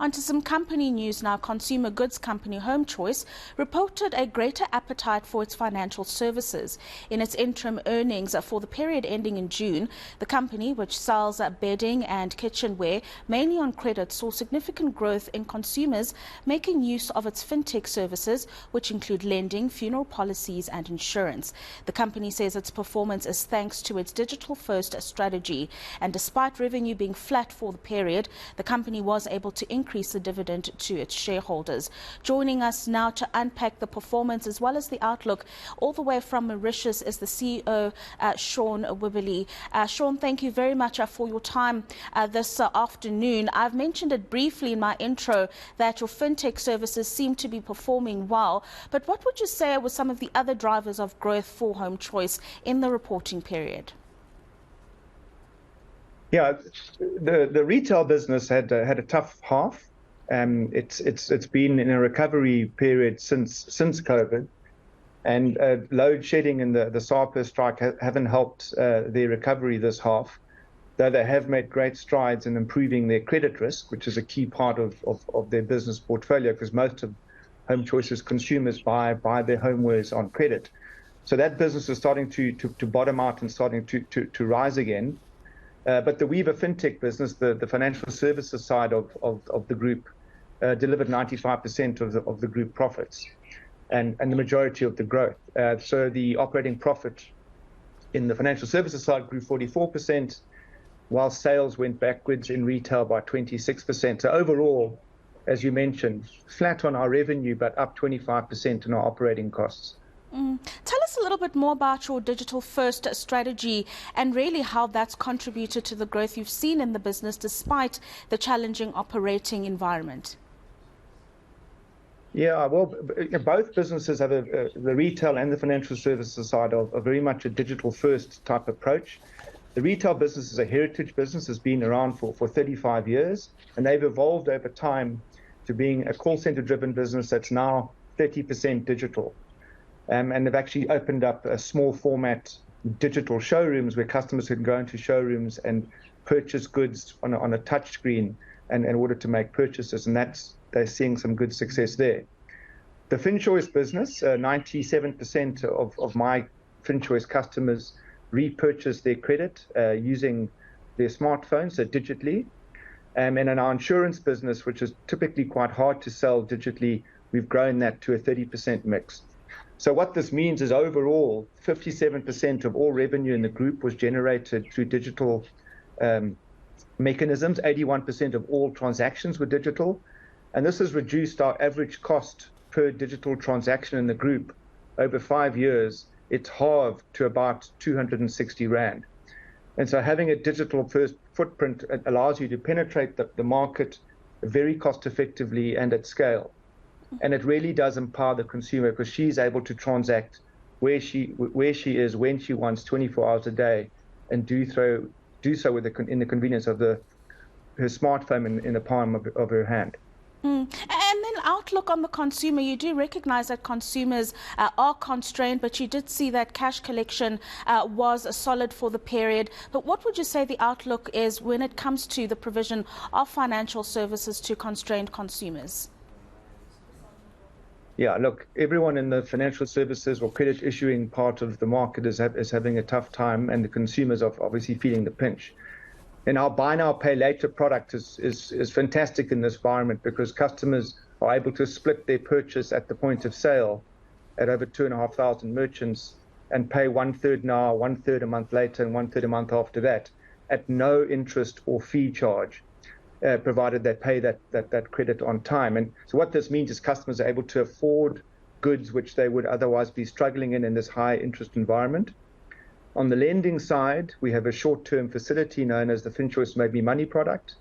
Onto some company news now. Consumer goods company Homechoice reported a greater appetite for its financial services. In its interim earnings for the period ending in June, the company, which sells bedding and kitchenware mainly on credit, saw significant growth in consumers making use of its fintech services, which include lending, funeral policies and insurance. The company says its performance is thanks to its digital-first strategy. And despite revenue being flat for the period, the company was able to increase the dividend to its shareholders. Joining us now to unpack the performance as well as the outlook all the way from Mauritius is the CEO Sean Wibberley. Sean, thank you very much for your time this afternoon. I've mentioned it briefly in my intro that your fintech services seem to be performing well, but what would you say were some of the other drivers of growth for Homechoice in the reporting period? Yeah, the retail business had a tough half. It's been in a recovery period since COVID, and load shedding and the SARPA strike haven't helped their recovery this half. Though they have made great strides in improving their credit risk, which is a key part of their business portfolio, because most of Homechoice's consumers buy their homewares on credit. So that business is starting to bottom out and starting to rise again. But the Weaver fintech business, the financial services side of the group, delivered 95% of the group profits and the majority of the growth. So the operating profit in the financial services side grew 44%, while sales went backwards in retail by 26%. So overall, as you mentioned, flat on our revenue, but up 25% in our operating costs. Tell us a little bit more about your digital-first strategy and really how that's contributed to the growth you've seen in the business despite the challenging operating environment. Yeah, well, both businesses have the retail and the financial services side of very much a digital-first type approach. The retail business is a heritage business, has been around for 35 years, and they've evolved over time to being a call center-driven business that's now 30% digital. And they've actually opened up a small format digital showrooms where customers can go into showrooms and purchase goods on a touch screen and in order to make purchases, and they're seeing some good success there. The FinChoice business, 97% of my FinChoice customers repurchase their credit using their smartphones, so digitally. And in our insurance business, which is typically quite hard to sell digitally, we've grown that to a 30% mix. So what this means is overall, 57% of all revenue in the group was generated through digital mechanisms. 81% of all transactions were digital. And this has reduced our average cost per digital transaction in the group. Over 5 years, it's halved to about 260 Rand. And so having a digital first footprint allows you to penetrate the market very cost effectively and at scale. And it really does empower the consumer because she's able to transact where she is, when she wants, 24 hours a day, and do so in the convenience of her smartphone in the palm of her hand. And then outlook on the consumer. You do recognize that consumers are constrained, but you did see that cash collection was solid for the period. But what would you say the outlook is when it comes to the provision of financial services to constrained consumers? Yeah, look, everyone in the financial services or credit issuing part of the market is having a tough time, and the consumers are obviously feeling the pinch. And our buy now, pay later product is fantastic in this environment because customers are able to split their purchase at the point of sale at over 2,500 merchants and pay 1/3 now, 1/3 a month later, and 1/3 a month after that at no interest or fee charge. Provided they pay that credit on time. And so what this means is customers are able to afford goods which they would otherwise be struggling in this high interest environment. On the lending side, we have a short-term facility known as the FinChoice Maybe Money product.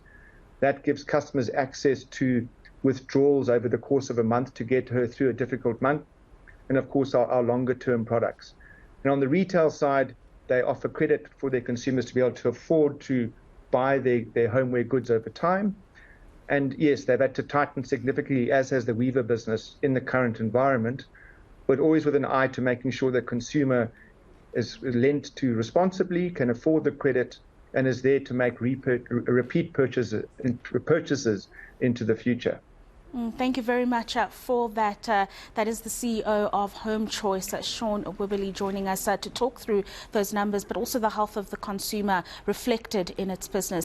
That gives customers access to withdrawals over the course of a month to get her through a difficult month. And of course, our longer-term products. And on the retail side, they offer credit for their consumers to be able to afford to buy their homeware goods over time. And yes, they've had to tighten significantly, as has the Weaver business in the current environment, but always with an eye to making sure the consumer is lent to responsibly, can afford the credit, and is there to make repeat purchases into the future. Thank you very much for that. That is the CEO of Homechoice, Sean Wibberley, joining us to talk through those numbers, but also the health of the consumer reflected in its business.